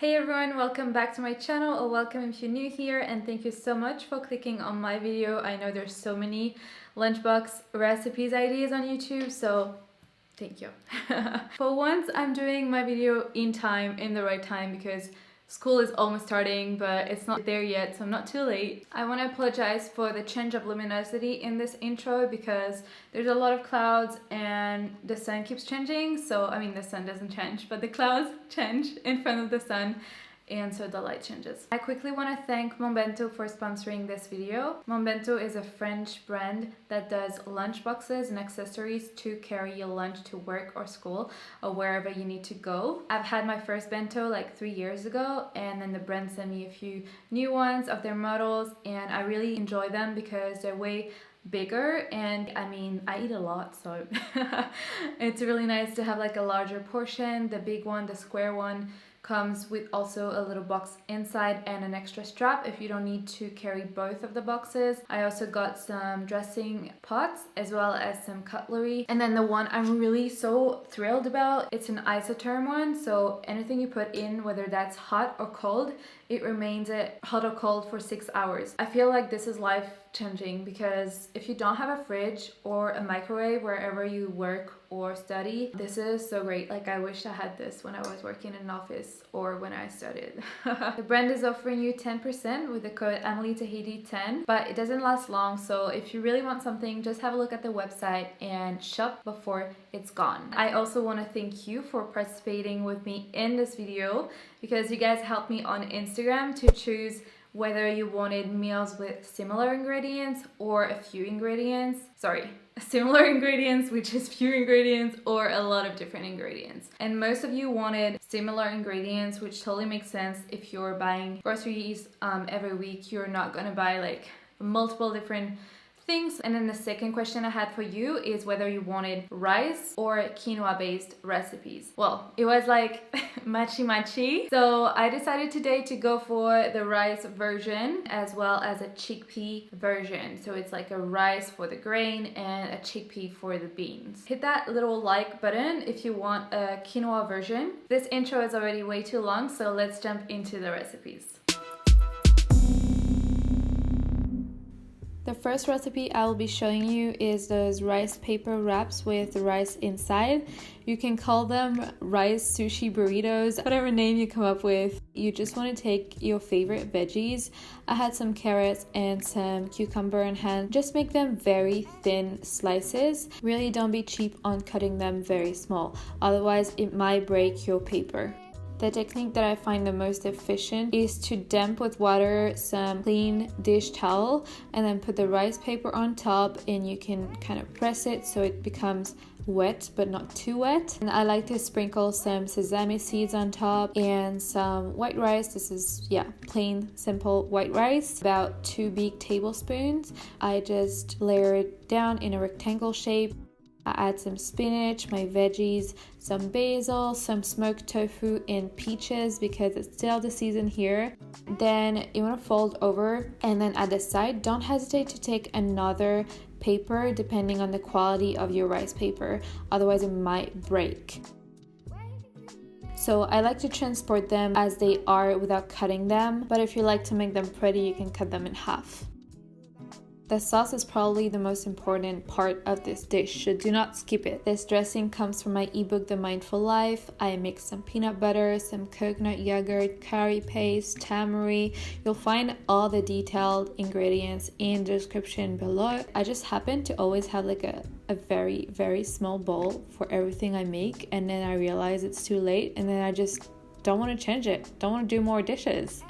Hey everyone, welcome back to my channel, or welcome if you're new here, and thank you so much for clicking on my video. I know there's so many lunchbox recipes ideas on YouTube, so thank you. For once, I'm doing my video in the right time, because school is almost starting, but it's not there yet, so I'm not too late. I want to apologize for the change of luminosity in this intro because there's a lot of clouds and the sun keeps changing. So, I mean, the sun doesn't change, but the clouds change in front of the sun, and so the light changes. I quickly want to thank Monbento for sponsoring this video. Monbento is a French brand that does lunch boxes and accessories to carry your lunch to work or school or wherever you need to go. I've had my first bento like 3 years ago, and then the brand sent me a few new ones of their models, and I really enjoy them because they're way bigger, and I mean, I eat a lot, so it's really nice to have like a larger portion. The big one, the square one, comes with also a little box inside and an extra strap if you don't need to carry both of the boxes. I also got some dressing pots as well as some cutlery. And then the one I'm really so thrilled about, it's an isotherm one, so anything you put in, whether that's hot or cold, it remains hot or cold for 6 hours. I feel like this is life changing, because if you don't have a fridge or a microwave wherever you work or study, this is so great. Like, I wish I had this when I was working in an office or when I studied. The brand is offering you 10% with the code EmilyTahiti10, but it doesn't last long, so if you really want something, just have a look at the website and shop before it's gone. I also want to thank you for participating with me in this video, because you guys helped me on Instagram to choose whether you wanted meals with similar ingredients or a few ingredients. Sorry, similar ingredients, which is few ingredients, or a lot of different ingredients. And most of you wanted similar ingredients, which totally makes sense. If you're buying groceries every week, you're not gonna buy like multiple different things. And then the second question I had for you is whether you wanted rice or quinoa based recipes. Well, it was like matchy. So I decided today to go for the rice version as well as a chickpea version. So it's like a rice for the grain and a chickpea for the beans. Hit that little like button if you want a quinoa version. This intro is already way too long, so let's jump into the recipes. The first recipe I will be showing you is those rice paper wraps with rice inside. You can call them rice sushi burritos, whatever name you come up with. You just want to take your favorite veggies. I had some carrots and some cucumber in hand. Just make them very thin slices. Really don't be cheap on cutting them very small, otherwise it might break your paper. The technique that I find the most efficient is to damp with water some clean dish towel and then put the rice paper on top, and you can kind of press it so it becomes wet but not too wet. And I like to sprinkle some sesame seeds on top and some white rice. This is plain simple white rice, about 2 big tablespoons. I just layer it down in a rectangle shape. I add some spinach, my veggies, some basil, some smoked tofu, and peaches because it's still the season here. Then you want to fold over, and then at the side, don't hesitate to take another paper depending on the quality of your rice paper, otherwise it might break. So I like to transport them as they are without cutting them, but if you like to make them pretty, you can cut them in half. The sauce is probably the most important part of this dish, so do not skip it. This dressing comes from my ebook, The Mindful Life. I mixed some peanut butter, some coconut yogurt, curry paste, tamari. You'll find all the detailed ingredients in the description below. I just happen to always have like a very, very small bowl for everything I make, and then I realize it's too late, and then I just don't want to change it, don't want to do more dishes.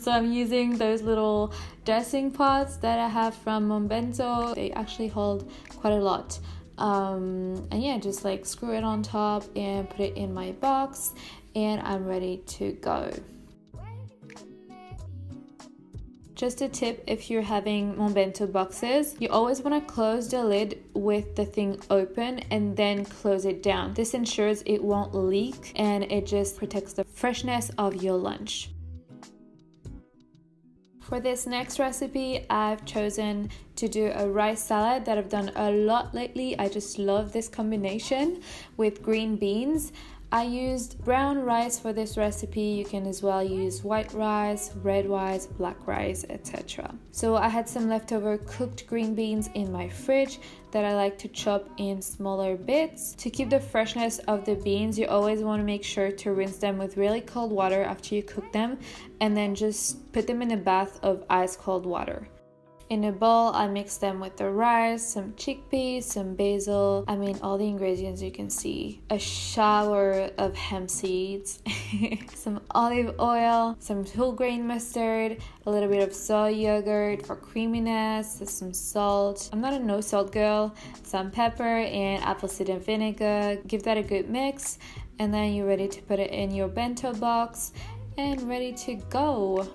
So I'm using those little dressing pots that I have from Monbento. They actually hold quite a lot. And yeah, just like screw it on top and put it in my box, and I'm ready to go. Just a tip, if you're having Monbento boxes, you always want to close the lid with the thing open and then close it down. This ensures it won't leak, and it just protects the freshness of your lunch. For this next recipe, I've chosen to do a rice salad that I've done a lot lately. I just love this combination with green beans. I used brown rice for this recipe. You can as well use white rice, red rice, black rice, etc. So I had some leftover cooked green beans in my fridge that I like to chop in smaller bits. To keep the freshness of the beans, you always want to make sure to rinse them with really cold water after you cook them, and then just put them in a bath of ice cold water. In a bowl, I mix them with the rice, some chickpeas, some basil, all the ingredients you can see. A shower of hemp seeds, some olive oil, some whole grain mustard, a little bit of soy yogurt for creaminess, some salt. I'm not a no salt girl. Some pepper and apple cider vinegar. Give that a good mix, and then you're ready to put it in your bento box and ready to go.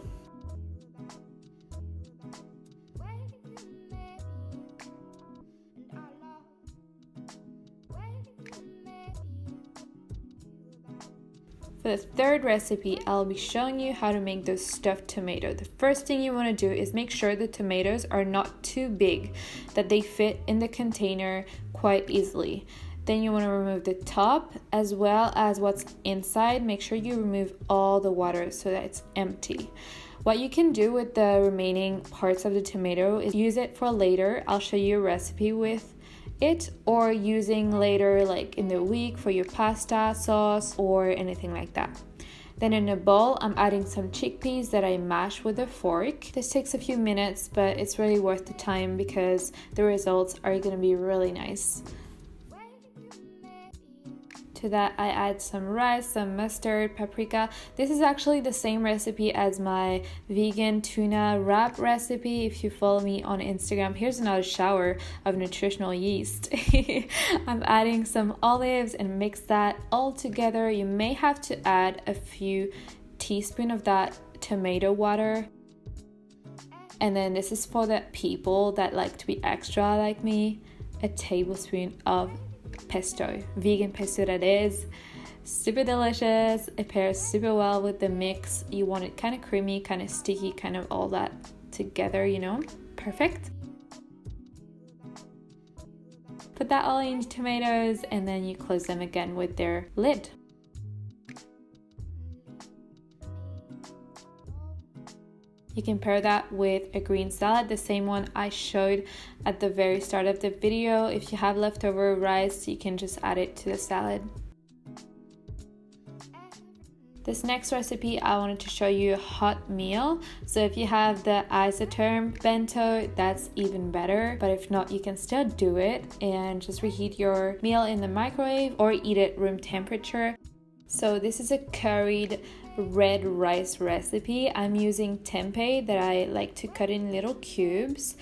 For the third recipe, I'll be showing you how to make those stuffed tomato. The first thing you want to do is make sure the tomatoes are not too big, that they fit in the container quite easily. Then you want to remove the top as well as what's inside. Make sure you remove all the water so that it's empty. What you can do with the remaining parts of the tomato is use it for later. I'll show you a recipe with it, or using later like in the week for your pasta sauce or anything like that. Then in a bowl, I'm adding some chickpeas that I mash with a fork. This takes a few minutes, but it's really worth the time because the results are going to be really nice. To that, I add some rice, some mustard, paprika. This is actually the same recipe as my vegan tuna wrap recipe. If you follow me on Instagram, here's another shower of nutritional yeast. I'm adding some olives and mix that all together. You may have to add a few teaspoons of that tomato water. And then this is for the people that like to be extra like me, a tablespoon of pesto, vegan pesto that is. Super delicious. It pairs super well with the mix. You want it kind of creamy, kind of sticky, kind of all that together, perfect. Put that all in tomatoes and then you close them again with their lid. You can pair that with a green salad, the same one I showed at the very start of the video. If you have leftover rice, you can just add it to the salad. This next recipe, I wanted to show you a hot meal. So if you have the isotherm bento, that's even better. But if not, you can still do it and just reheat your meal in the microwave or eat it room temperature. So this is a curried red rice recipe. I'm using tempeh that I like to cut in little cubes,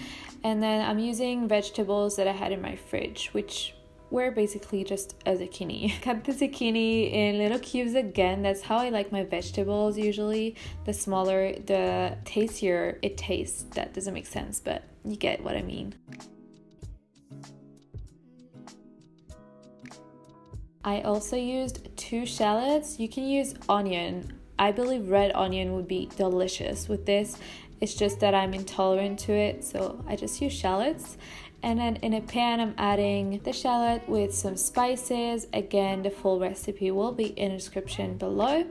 and then I'm using vegetables that I had in my fridge, which were basically just a zucchini. Cut the zucchini in little cubes again. That's how I like my vegetables usually. The smaller, the tastier it tastes. That doesn't make sense, but you get what I mean. I also used 2 shallots. You can use onion. I believe red onion would be delicious with this. It's just that I'm intolerant to it, so I just use shallots. And then in a pan, I'm adding the shallot with some spices. Again, the full recipe will be in the description below.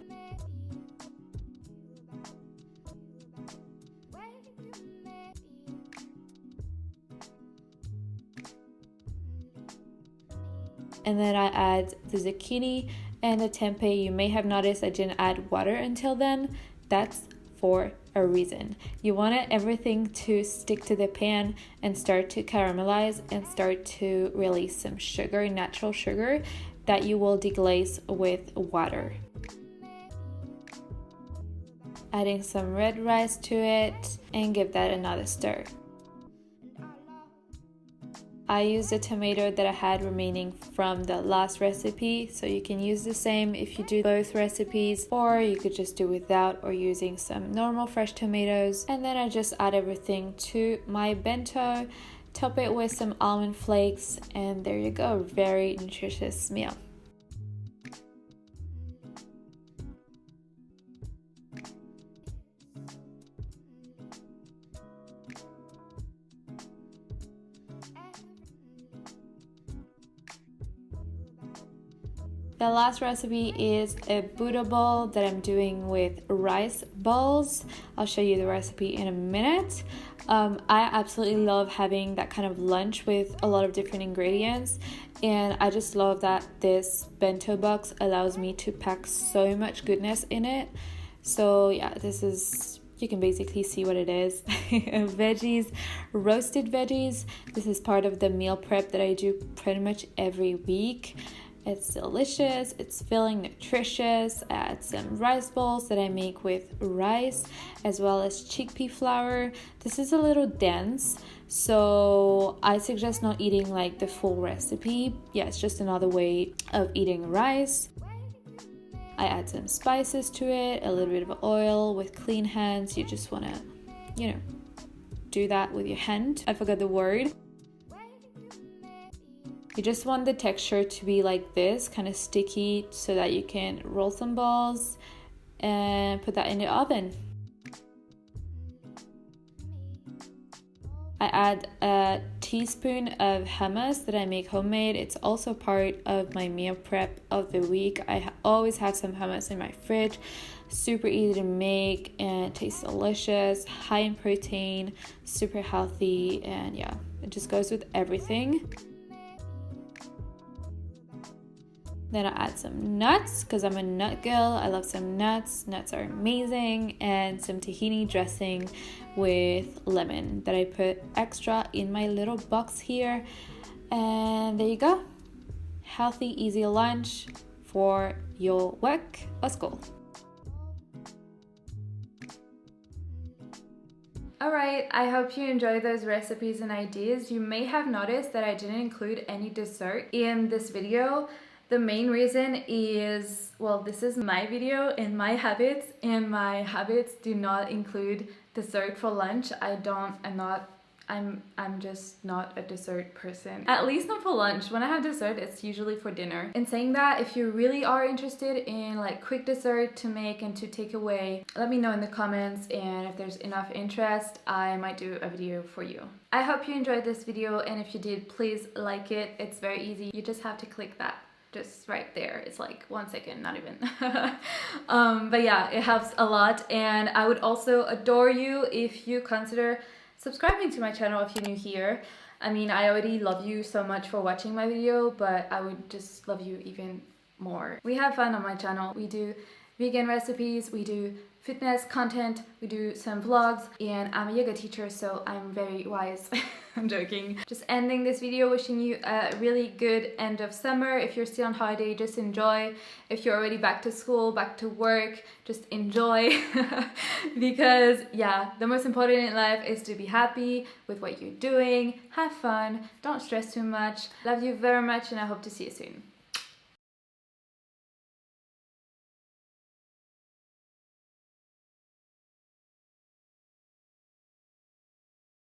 And then I add the zucchini and the tempeh. You may have noticed I didn't add water until then. That's for a reason. You want everything to stick to the pan and start to caramelize and start to release some sugar, natural sugar, that you will deglaze with water. Adding some red rice to it and give that another stir. I used the tomato that I had remaining from the last recipe, so you can use the same if you do both recipes, or you could just do without or using some normal fresh tomatoes. And then I just add everything to my bento, top it with some almond flakes, and there you go, very nutritious meal. The last recipe is a Buddha bowl that I'm doing with rice balls. I'll show you the recipe in a minute. I absolutely love having that kind of lunch with a lot of different ingredients, and I just love that this bento box allows me to pack so much goodness in it. So yeah, this is, you can basically see what it is. Veggies, roasted veggies. This is part of the meal prep that I do pretty much every week. It's delicious, it's filling, nutritious. I add some rice balls that I make with rice as well as chickpea flour. This is a little dense, so I suggest not eating like the full recipe. Yeah, it's just another way of eating rice. I add some spices to it, a little bit of oil. With clean hands, you just want to, do that with your hand. I forgot the word. You just want the texture to be like this, kind of sticky, so that you can roll some balls and put that in the oven. I add a teaspoon of hummus that I make homemade. It's also part of my meal prep of the week. I always have some hummus in my fridge. Super easy to make and tastes delicious, high in protein, super healthy, and yeah, it just goes with everything. Then I add some nuts because I'm a nut girl. I love some nuts. Nuts are amazing. And some tahini dressing with lemon that I put extra in my little box here. And there you go. Healthy, easy lunch for your work or school. Alright, I hope you enjoyed those recipes and ideas. You may have noticed that I didn't include any dessert in this video. The main reason is, well, this is my video and my habits do not include dessert for lunch. I'm just not a dessert person. At least not for lunch. When I have dessert, it's usually for dinner. In saying that, if you really are interested in like quick dessert to make and to take away, let me know in the comments, and if there's enough interest, I might do a video for you. I hope you enjoyed this video, and if you did, please like it. It's very easy. You just have to click that. Just right there. It's like 1 second, not even. But yeah, it helps a lot, and I would also adore you if you consider subscribing to my channel if you're new here. I mean, I already love you so much for watching my video, but I would just love you even more. We have fun on my channel. We do vegan recipes, we do fitness content, we do some vlogs, and I'm a yoga teacher, so I'm very wise. I'm joking. Just ending this video, wishing you a really good end of summer. If you're still on holiday, just enjoy. If you're already back to school, back to work, just enjoy. Because yeah, the most important in life is to be happy with what you're doing, have fun, don't stress too much. Love you very much, and I hope to see you soon.